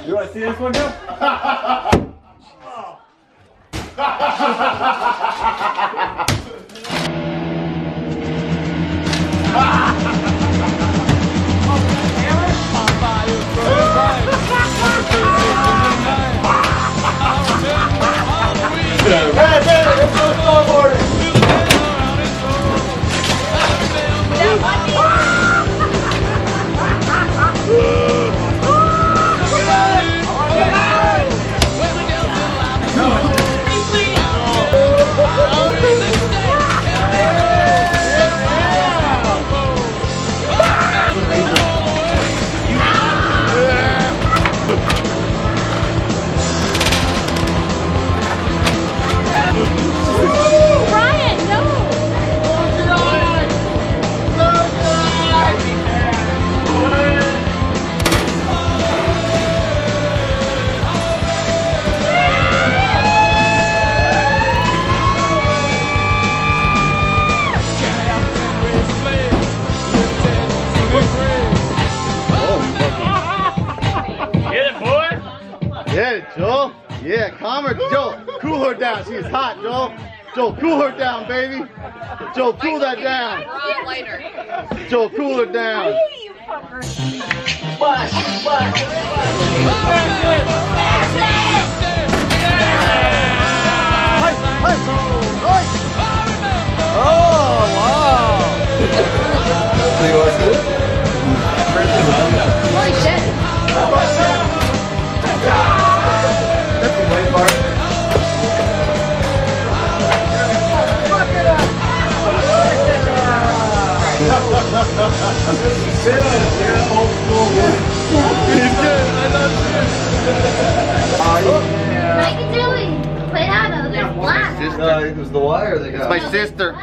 You want to see this one, Joe? Get it, Joel. Yeah, calm her, Joel. Cool her down. She's hot, Joel. Joel, cool her down, baby. Joel, cool that down. Joel, cool her down. Oh, wow. Holy shit. How you doing? Play out of there's black. It was the wire they got. It's my sister.